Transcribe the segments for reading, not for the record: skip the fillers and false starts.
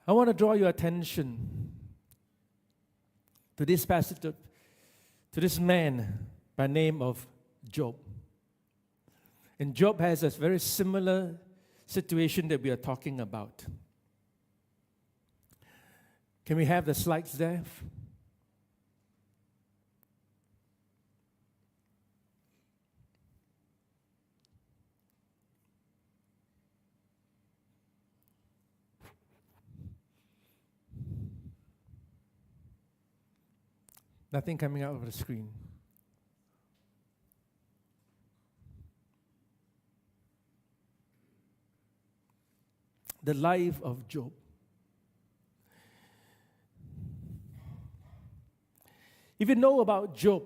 I want to draw your attention to this passage, to this man by name of Job. And Job has a very similar situation that we are talking about. Can we have the slides there? Nothing coming out of the screen. The life of Job. If you know about Job,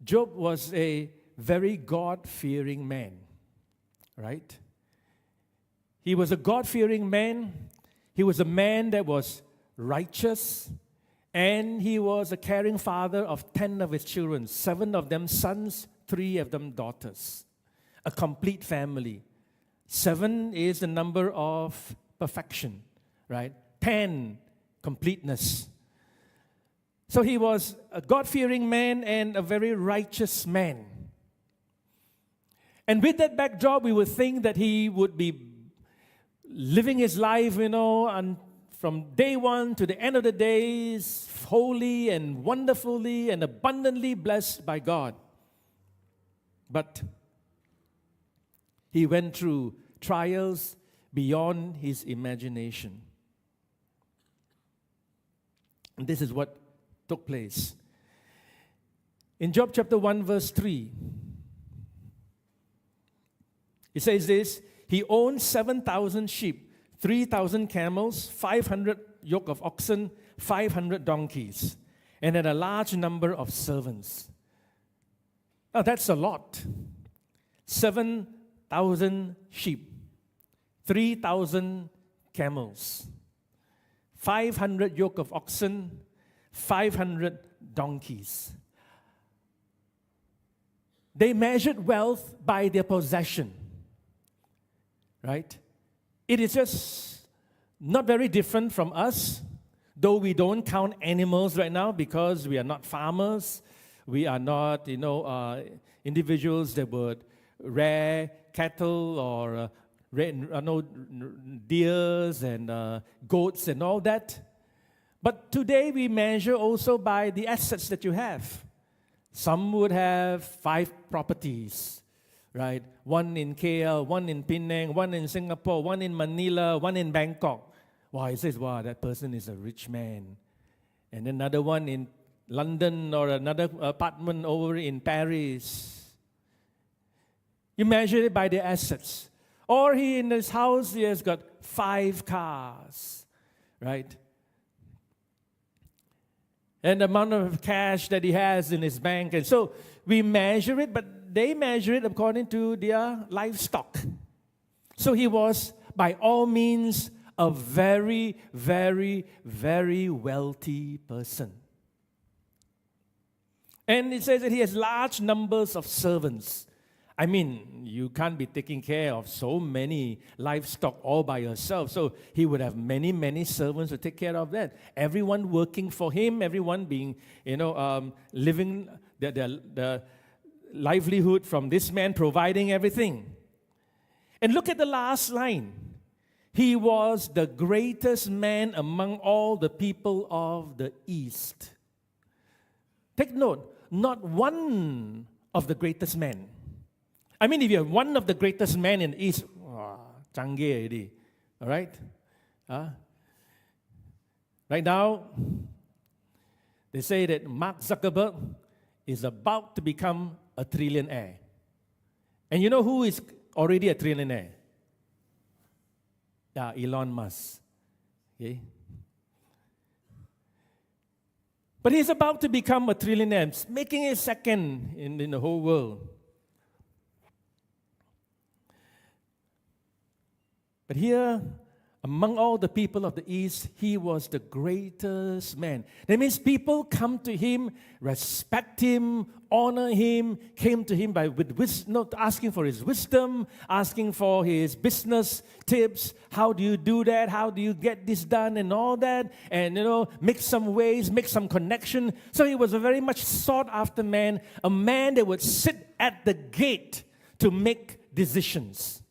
Job was a very God-fearing man, right? He was a God-fearing man. He was a man that was righteous. And he was a caring father of 10 of his children, 7 of them sons, 3 of them daughters. A complete family. 7 is the number of perfection, right? 10, completeness. So he was a God-fearing man and a very righteous man. And with that backdrop, we would think that he would be living his life, and from day one to the end of the days, holy and wonderfully and abundantly blessed by God. But he went through trials beyond his imagination. And this is what took place. In Job chapter 1 verse 3, it says this: he owned 7,000 sheep, 3,000 camels, 500 yoke of oxen, 500 donkeys, and had a large number of servants. Now that's a lot. 7,000 sheep, 3,000 camels, 500 yoke of oxen, 500 donkeys. They measured wealth by their possession, right? It is just not very different from us, though we don't count animals right now because we are not farmers. We are not, individuals that would rear cattle or deers and goats and all that. But today we measure also by the assets that you have. Some would have 5 properties, right? 1 in KL, 1 in Penang, 1 in Singapore, 1 in Manila, 1 in Bangkok. Wow, he says, wow, that person is a rich man. And another one in London or another apartment over in Paris. You measure it by the assets. Or he in his house, he has got 5 cars, right? And the amount of cash that he has in his bank. And so we measure it, but they measure it according to their livestock. So he was, by all means, a very, very, very wealthy person. And it says that he has large numbers of servants. I mean, you can't be taking care of so many livestock all by yourself. So he would have many, many servants to take care of that. Everyone working for him, everyone being, living the livelihood from this man providing everything. And look at the last line. He was the greatest man among all the people of the East. Take note, not one of the greatest men. I mean, if you're one of the greatest men in the East, canggih already, all right? Right now, they say that Mark Zuckerberg is about to become a trillionaire. And you know who is already a trillionaire? Yeah, Elon Musk. Okay? But he's about to become a trillionaire, making it second in the whole world. But here, Among all the people of the East, he was the greatest man. That means people come to him, respect him, honor him, came to him asking for his wisdom, asking for his business tips. How do you do that? How do you get this done and all that? And, make some ways, make some connection. So he was a very much sought after man, a man that would sit at the gate to make decisions.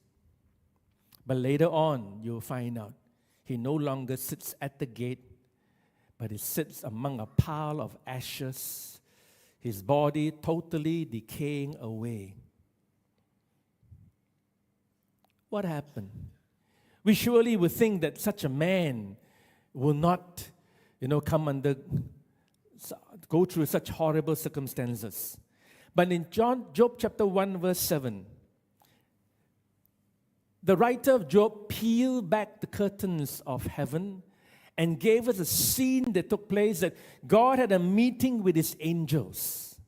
But later on, you'll find out he no longer sits at the gate, but he sits among a pile of ashes, his body totally decaying away. What happened? We surely would think that such a man will not, go through such horrible circumstances. But in Job chapter 1, verse 7, the writer of Job peeled back the curtains of heaven and gave us a scene that took place that God had a meeting with his angels.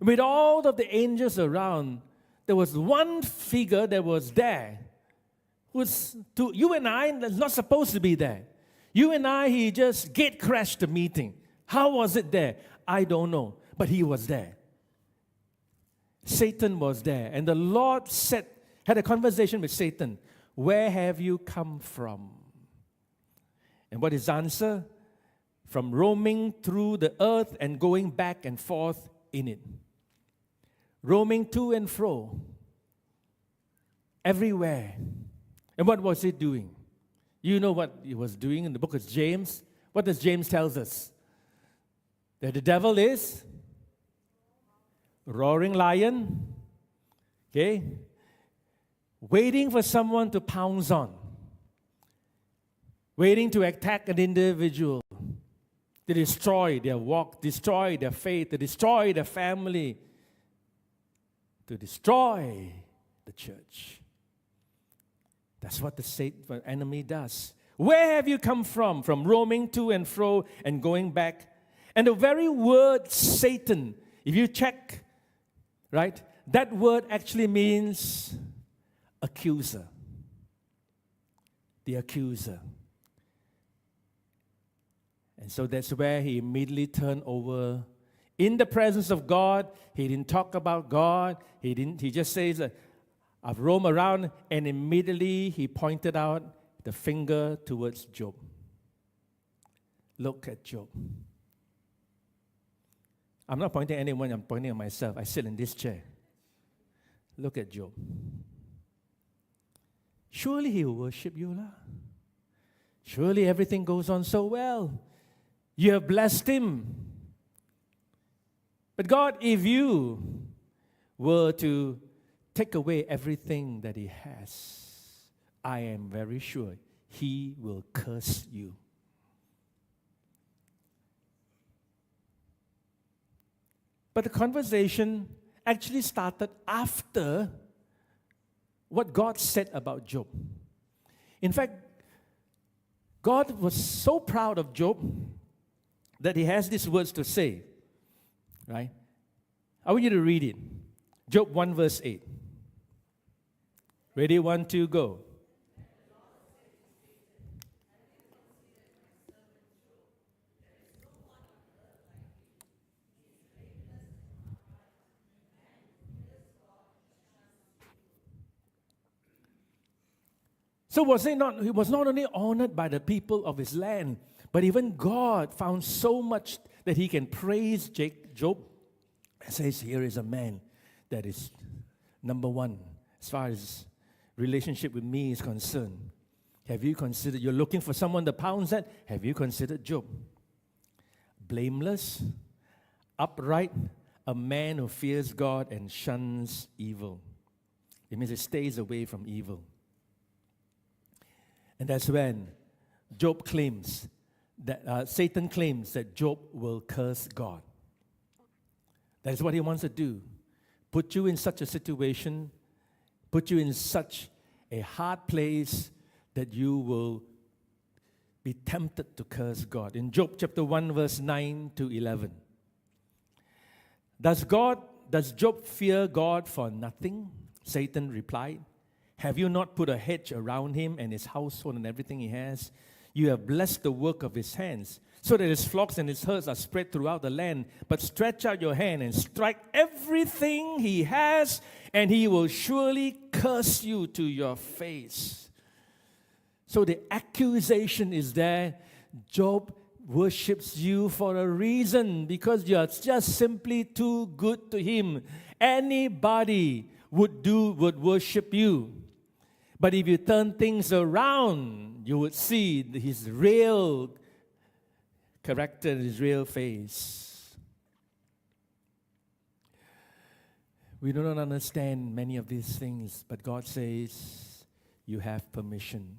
With all of the angels around, there was one figure that was there, who's to you and I, that's not supposed to be there. You and I, he just gate crashed the meeting. How was it there? I don't know, but he was there. Satan was there, and the Lord had a conversation with Satan. Where have you come from? And what is the answer? From roaming through the earth and going back and forth in it. Roaming to and fro. Everywhere. And what was he doing? You know what he was doing in the book of James? What does James tell us? That the devil is roaring lion. Okay? Waiting for someone to pounce on, waiting to attack an individual, to destroy their walk, destroy their faith, to destroy their family, to destroy the church. That's what the enemy does. Where have you come from? From roaming to and fro and going back. And the very word Satan, if you check, right, that word actually means accuser. The accuser. And so that's where he immediately turned over. In the presence of God, he didn't talk about God. He just says, I've roamed around, and immediately he pointed out the finger towards Job. Look at Job. I'm not pointing at anyone, I'm pointing at myself. I sit in this chair. Look at Job. Surely he will worship you, lah. Surely everything goes on so well. You have blessed him. But God, if you were to take away everything that he has, I am very sure he will curse you. But the conversation actually started after what God said about Job. In fact, God was so proud of Job that he has these words to say, right? I want you to read it. Job 1 verse 8. Ready? 1, 2, go. So he was not only honored by the people of his land, but even God found so much that he can praise Job. It says, here is a man that is number one as far as relationship with me is concerned. Have you considered, you're looking for someone to pounce at? Have you considered Job? Blameless, upright, a man who fears God and shuns evil. It means he stays away from evil. And that's when Job claims that Satan claims that Job will curse God. That's what he wants to do. Put you in such a situation, put you in such a hard place that you will be tempted to curse God. In Job chapter 1 verse 9 to 11. Does Job fear God for nothing? Satan replied. Have you not put a hedge around him and his household and everything he has? You have blessed the work of his hands, so that his flocks and his herds are spread throughout the land. But stretch out your hand and strike everything he has, and he will surely curse you to your face. So the accusation is there. Job worships you for a reason, because you are just simply too good to him. Anybody would worship you. But if you turn things around, you would see his real character, his real face. We do not understand many of these things, but God says, you have permission.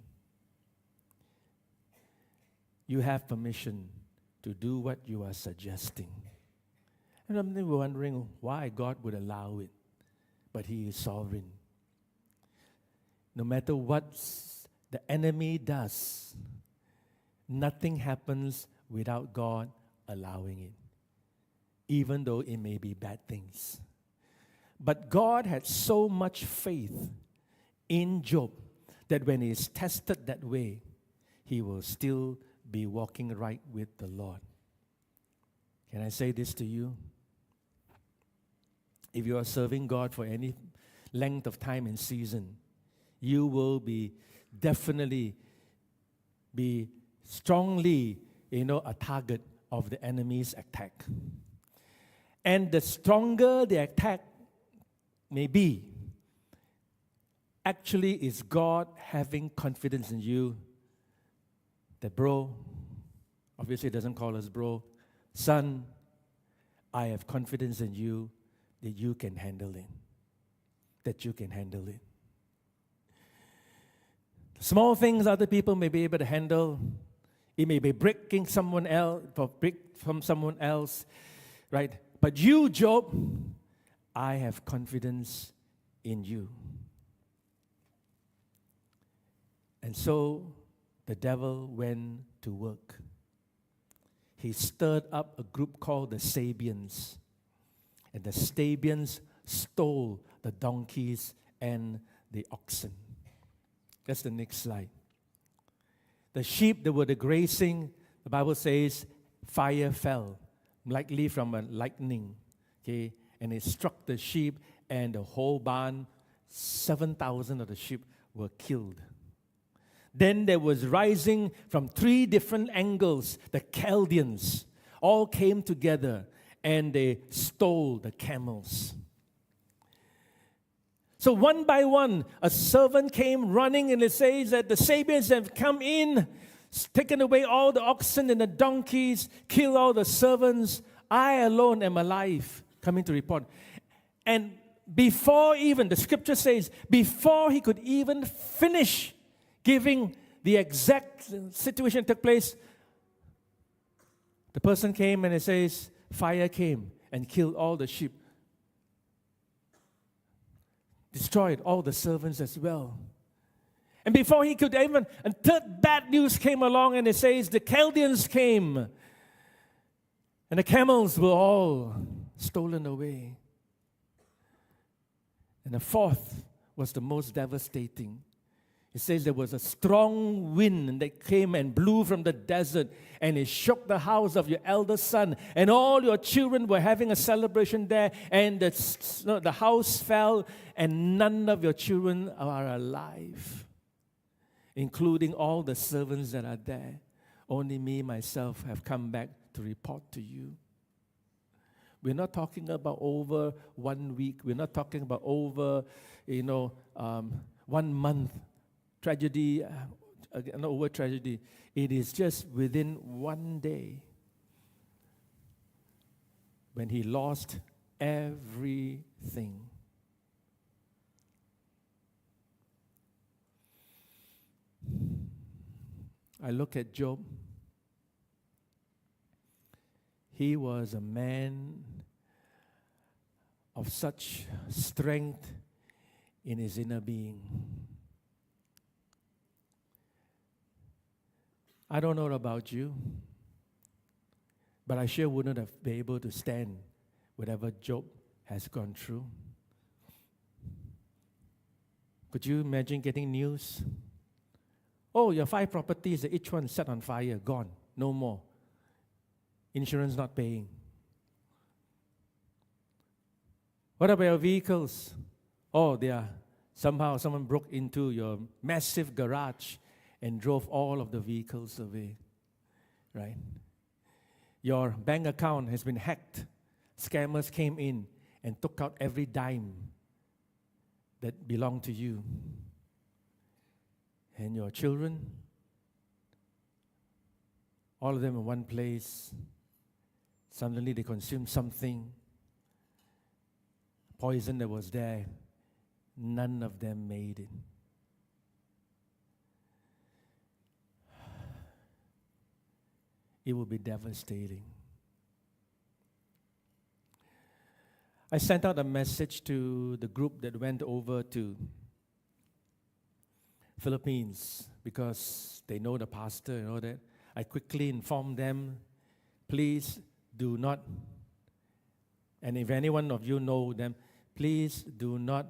You have permission to do what you are suggesting. And I'm wondering why God would allow it, but He is sovereign. No matter what the enemy does, nothing happens without God allowing it, even though it may be bad things. But God had so much faith in Job that when he is tested that way, he will still be walking right with the Lord. Can I say this to you? If you are serving God for any length of time and season, you will definitely be strongly, a target of the enemy's attack. And the stronger the attack may be, actually is God having confidence in you that, bro, obviously it doesn't call us bro, son, I have confidence in you that you can handle it. That you can handle it. Small things other people may be able to handle. It may be breaking someone else, break from someone else, right? But you, Job, I have confidence in you. And so the devil went to work. He stirred up a group called the Sabians. And the Sabians stole the donkeys and the oxen. That's the next slide. The sheep that were the grazing, the Bible says, fire fell, likely from a lightning. Okay, and it struck the sheep, and the whole barn, 7,000 of the sheep were killed. Then there was rising from 3 different angles, the Chaldeans all came together, and they stole the camels. So one by one, a servant came running, and it says that the Sabians have come in, taken away all the oxen and the donkeys, killed all the servants. I alone am alive, coming to report. And before even, the scripture says, before he could even finish giving the exact situation that took place, the person came and it says, fire came and killed all the sheep. Destroyed all the servants as well. And before he could even, and third bad news came along, and it says the Chaldeans came, and the camels were all stolen away. And the fourth was the most devastating. It says there was a strong wind that came and blew from the desert, and it shook the house of your eldest son, and all your children were having a celebration there, and the house fell, and none of your children are alive, including all the servants that are there. Only me, myself, have come back to report to you. We're not talking about over 1 week. We're not talking about over, 1 month. Tragedy, not over tragedy. It is just within 1 day when he lost everything. I look at Job. He was a man of such strength in his inner being. I don't know about you, but I sure wouldn't have been able to stand whatever Job has gone through. Could you imagine getting news? Oh, your 5 properties, each one set on fire, gone, no more. Insurance not paying. What about your vehicles? Oh, somehow someone broke into your massive garage and drove all of the vehicles away, right? Your bank account has been hacked. Scammers came in and took out every dime that belonged to you. And your children, all of them in one place, suddenly they consumed something, poison that was there. None of them made it. It will be devastating. I sent out a message to the group that went over to Philippines because they know the pastor and all that. I quickly informed them, please do not, and if any one of you know them, please do not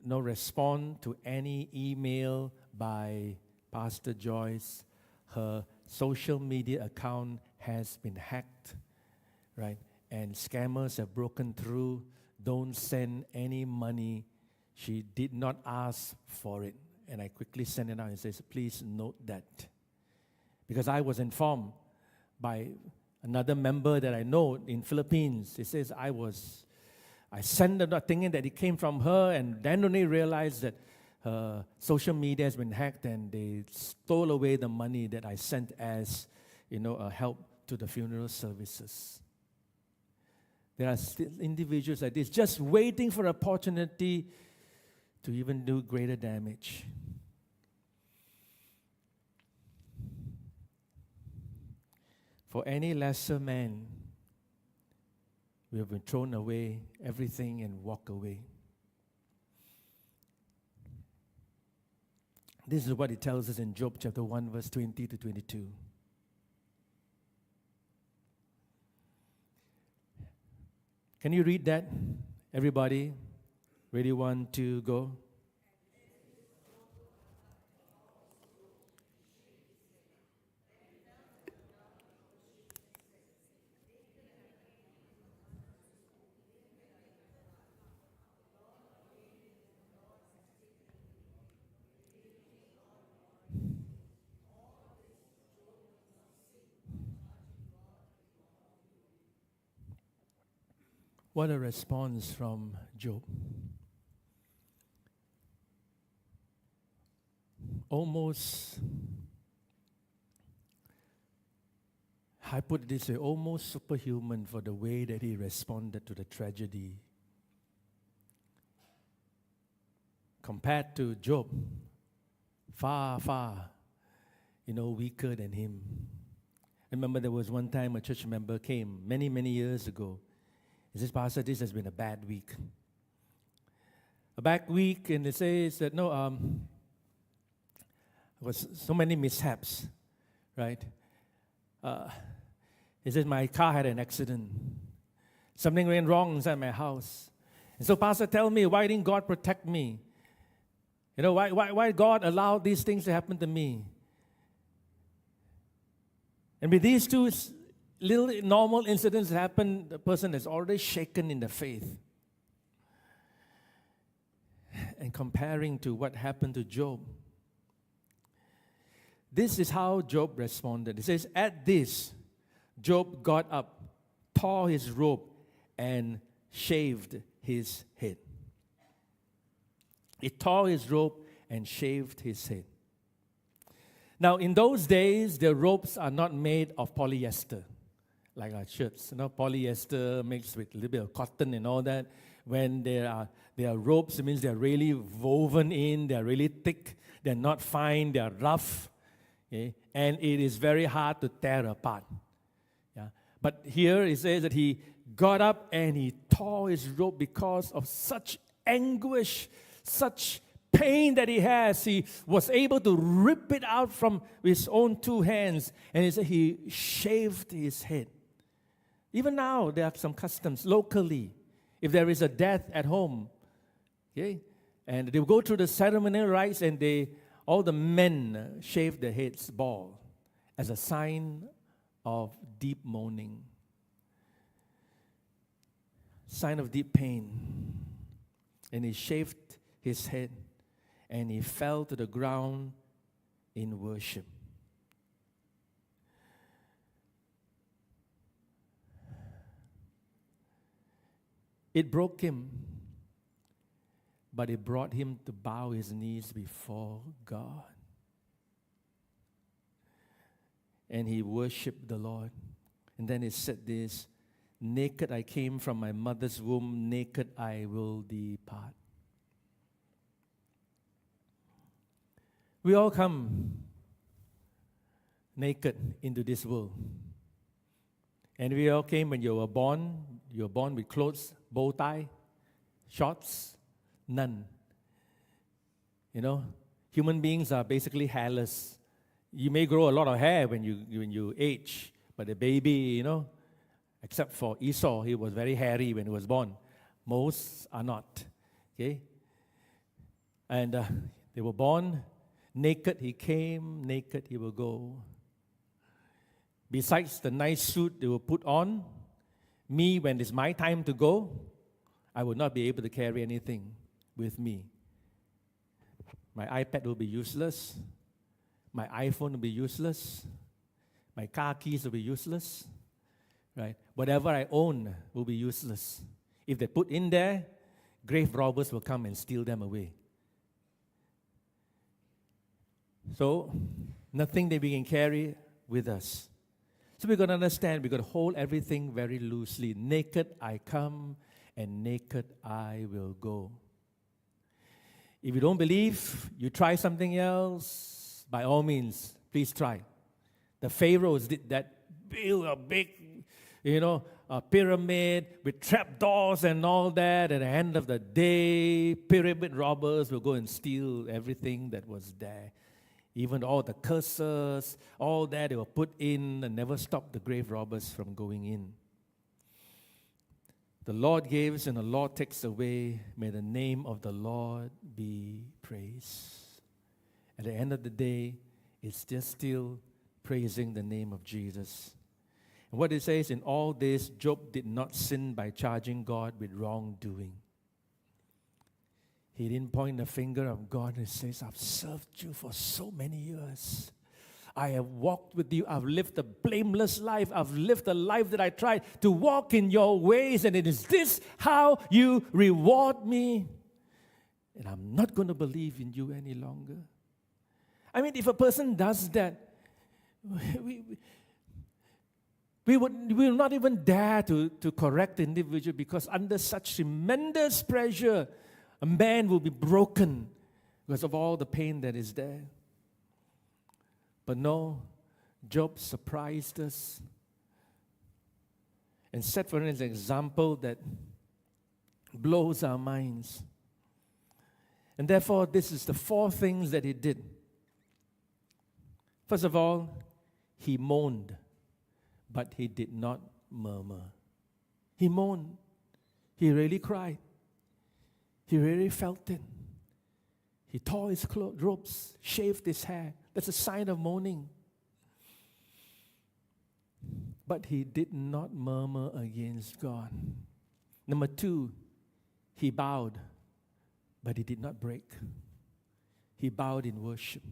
respond to any email by Pastor Joyce. Her social media account has been hacked, right? And scammers have broken through. Don't send any money. She did not ask for it. And I quickly sent it out and says, please note that. Because I was informed by another member that I know in Philippines. It says I sent them thinking that it came from her, and then only realized that her social media has been hacked and they stole away the money that I sent as, a help to the funeral services. There are still individuals like this just waiting for opportunity to even do greater damage. For any lesser man, we have been thrown away everything and walk away. This is what it tells us in Job chapter 1, verse 20 to 22. Can you read that? Everybody? Ready, 1, 2, go. What a response from Job. Almost, I put it this way, almost superhuman for the way that he responded to the tragedy. Compared to Job, far, far, weaker than him. I remember there was one time a church member came many, many years ago. He says, Pastor, this has been a bad week. A bad week, and it says that, there was so many mishaps, right? He says, my car had an accident. Something went wrong inside my house. And so, Pastor, tell me, why didn't God protect me? Why God allowed these things to happen to me? And with these two little normal incidents happen, the person is already shaken in the faith. And comparing to what happened to Job, this is how Job responded. It says, at this, Job got up, tore his robe, and shaved his head. He tore his robe and shaved his head. Now, in those days, the robes are not made of polyester, like our shirts. Polyester mixed with a little bit of cotton and all that. When there are ropes, it means they're really woven in, they're really thick, they're not fine, they're rough, okay? And it is very hard to tear apart. Yeah? But here it says that he got up and he tore his robe because of such anguish, such pain that he has. He was able to rip it out from his own 2 hands, and he said he shaved his head. Even now, there are some customs locally. If there is a death at home, okay, And they would go through the ceremonial rites, and all the men shaved their heads bald as a sign of deep mourning, sign of deep pain. And he shaved his head, and he fell to the ground in worship. It broke him, but it brought him to bow his knees before God. And he worshiped the Lord. And then he said this, naked I came from my mother's womb, naked I will depart. We all come naked into this world. And we all came when you were born with clothes, bow tie, shorts, none. You know, human beings are basically hairless. You may grow a lot of hair when you age, but a baby, you know, except for Esau, he was very hairy when he was born. Most are not. Okay? And they were born naked, he came, naked he will go. Besides the nice suit they will put on, me, when it's my time to go, I will not be able to carry anything with me. My iPad will be useless. My iPhone will be useless. My car keys will be useless. Right? Whatever I own will be useless. If they put in there, grave robbers will come and steal them away. So, nothing that we can carry with us. So we're going to understand, we're going to hold everything very loosely. Naked I come, and naked I will go. If you don't believe, you try something else, by all means, please try. The pharaohs did that, build a big, a pyramid with trapdoors and all that. At the end of the day, pyramid robbers will go and steal everything that was there. Even all the curses, all that they were put in and never stopped the grave robbers from going in. The Lord gives and the Lord takes away. May the name of the Lord be praised. At the end of the day, it's just still praising the name of Jesus. And what it says, in all this, Job did not sin by charging God with wrongdoing. He didn't point the finger of God and says, I've served you for so many years. I have walked with you. I've lived a blameless life. I've lived a life that I tried to walk in your ways. And it is this how you reward me. And I'm not going to believe in you any longer. I mean, if a person does that, we will not even dare to correct the individual, because under such tremendous pressure, a man will be broken because of all the pain that is there. But no, Job surprised us and set for us an example that blows our minds. And therefore, this is the 4 things that he did. First of all, he moaned, but he did not murmur. He moaned. He really cried. He really felt it. He tore his robes, shaved his hair. That's a sign of mourning. But he did not murmur against God. Number 2, he bowed, but he did not break. He bowed in worship,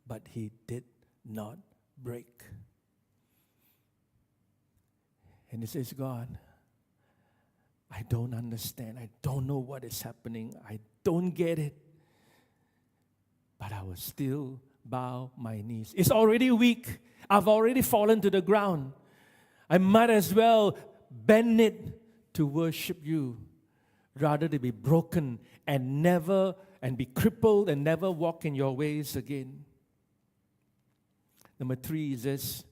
but he did not break. And he says, God, I don't understand. I don't know what is happening. I don't get it. But I will still bow my knees. It's already weak. I've already fallen to the ground. I might as well bend it to worship you rather than be broken and be crippled and never walk in your ways again. Number 3 is this.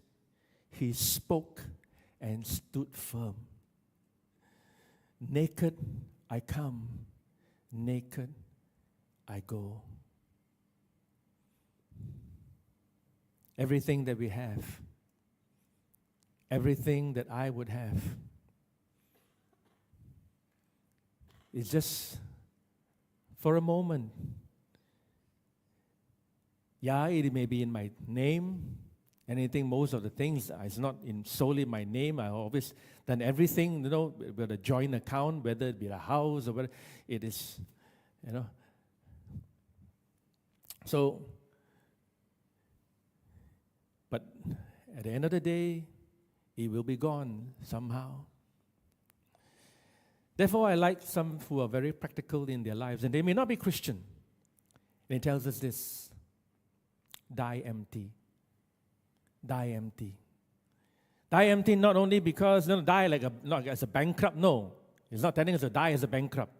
He spoke and stood firm. Naked I come, naked I go. Everything that we have, everything that I would have, is just for a moment. Yeah, it may be in my name. Anything, most of the things is not in solely my name. I always done everything, with a joint account, whether it be a house or whether it is, So, but at the end of the day, it will be gone somehow. Therefore, I like some who are very practical in their lives, and they may not be Christian. And it tells us this: die empty. Die empty. Die empty not only because die not as a bankrupt. No, it's not telling us to die as a bankrupt.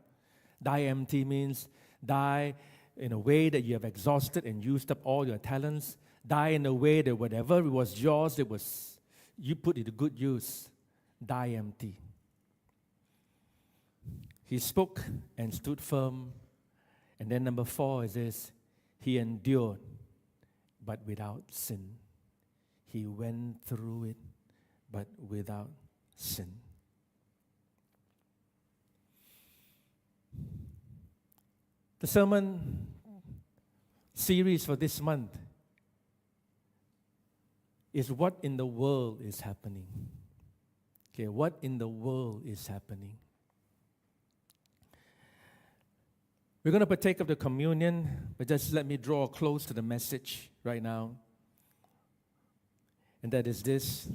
Die empty means die in a way that you have exhausted and used up all your talents. Die in a way that whatever was yours, you put it to good use. Die empty. He spoke and stood firm. And then number 4 is this: he endured, but without sin. He went through it, but without sin. The sermon series for this month is what in the world is happening. Okay, what in the world is happening? We're going to partake of the communion, but just let me draw close to the message right now. And that is this: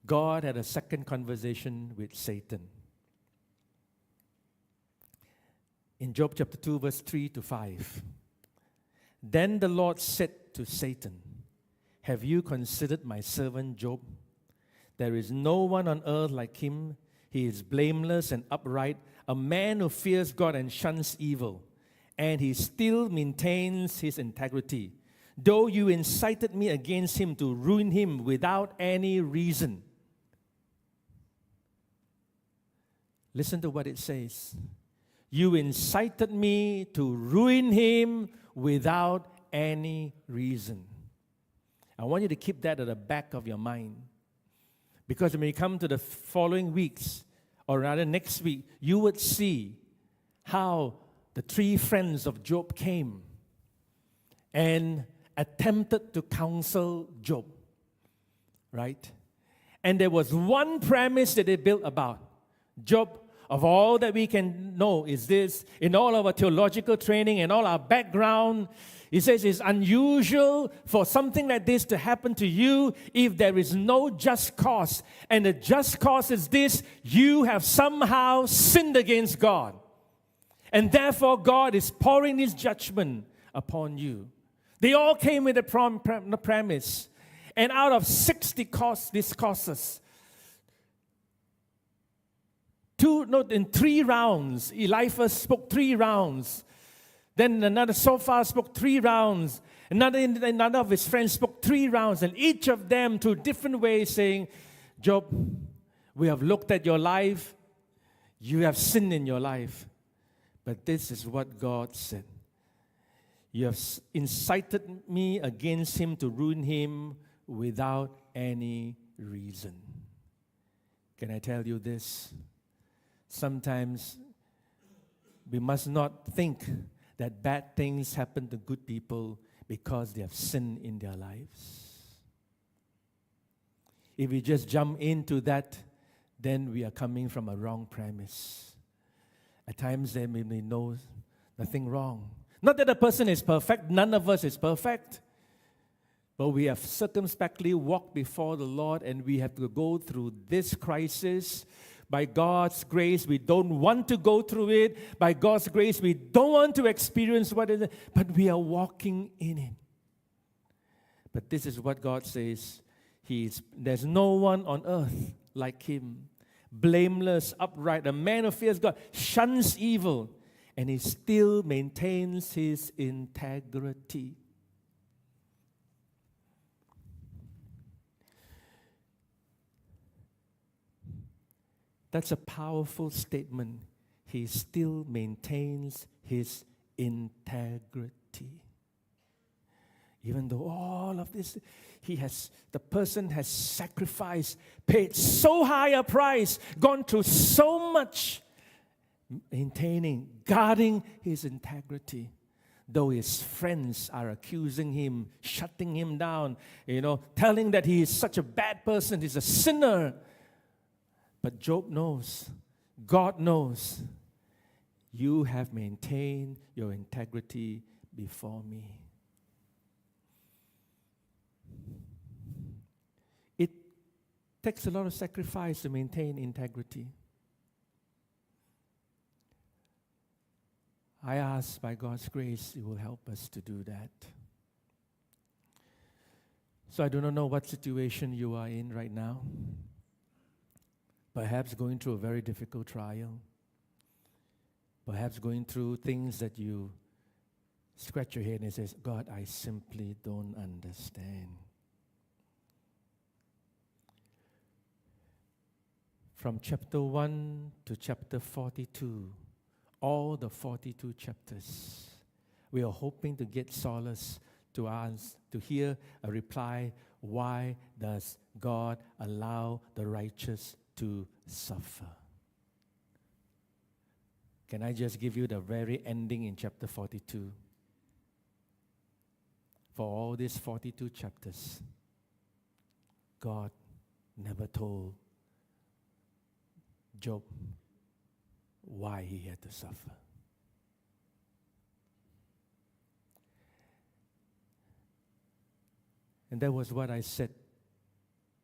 God had a second conversation with Satan. In Job chapter 2, verse 3 to 5. Then the Lord said to Satan, "Have you considered my servant Job? There is no one on earth like him. He is blameless and upright, a man who fears God and shuns evil, and he still maintains his integrity. Though you incited me against him to ruin him without any reason." Listen to what it says. You incited me to ruin him without any reason. I want you to keep that at the back of your mind. Because when you come to the following weeks, or rather next week, you would see how the 3 friends of Job came and attempted to counsel Job, right? And there was one premise that they built about Job. Of all that we can know is this: in all of our theological training and all our background, it says it's unusual for something like this to happen to you if there is no just cause. And the just cause is this: you have somehow sinned against God. And therefore God is pouring his judgment upon you. They all came with a premise. And out of 60 discourses, in 3 rounds, Eliphaz spoke 3 rounds. Then another Zophar spoke 3 rounds. Another of his friends spoke 3 rounds. And each of them, through different ways, saying, Job, we have looked at your life. You have sinned in your life. But this is what God said. You have incited me against him to ruin him without any reason. Can I tell you this? Sometimes we must not think that bad things happen to good people because they have sinned in their lives. If we just jump into that, then we are coming from a wrong premise. At times they may know nothing wrong. Not that a person is perfect, none of us is perfect. But we have circumspectly walked before the Lord, and we have to go through this crisis. By God's grace, we don't want to go through it. By God's grace, we don't want to experience what it is, but we are walking in it. But this is what God says. There's no one on earth like him. Blameless, upright, a man who fears God, shuns evil, and he still maintains his integrity. That's a powerful statement. He still maintains his integrity. Even though all of this, the person has sacrificed, paid so high a price, gone through so much, maintaining, guarding his integrity. Though his friends are accusing him, shutting him down, telling that he is such a bad person, he's a sinner. But Job knows, God knows, you have maintained your integrity before me. It takes a lot of sacrifice to maintain integrity. I ask by God's grace, He will help us to do that. So I do not know what situation you are in right now. Perhaps going through a very difficult trial. Perhaps going through things that you scratch your head and say, God, I simply don't understand. From chapter 1 to chapter 42, all the 42 chapters, we are hoping to get solace to hear a reply. Why does God allow the righteous to suffer? Can I just give you the very ending in chapter 42? For all these 42 chapters, God never told Job why he had to suffer. And that was what I said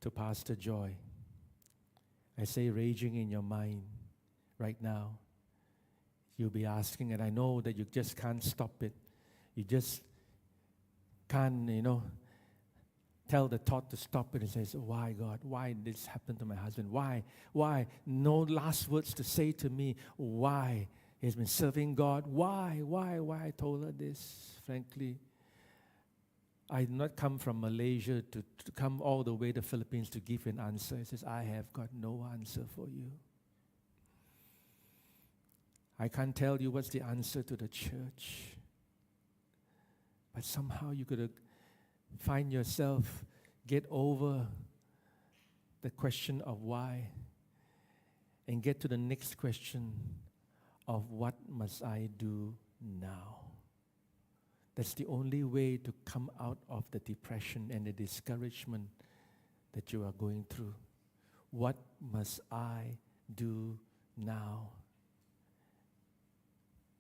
to Pastor Joy. I say, raging in your mind right now, you'll be asking, and I know that you just can't stop it. You just can't, tell the thought to stop it and say, why, God? Why did this happen to my husband? Why? Why? No last words to say to me. Why? He's been serving God. Why? I told her this, frankly. I did not come from Malaysia to come all the way to the Philippines to give an answer. He says, I have got no answer for you. I can't tell you what's the answer to the church. But somehow you could find yourself, get over the question of why and get to the next question of what must I do now? That's the only way to come out of the depression and the discouragement that you are going through. What must I do now?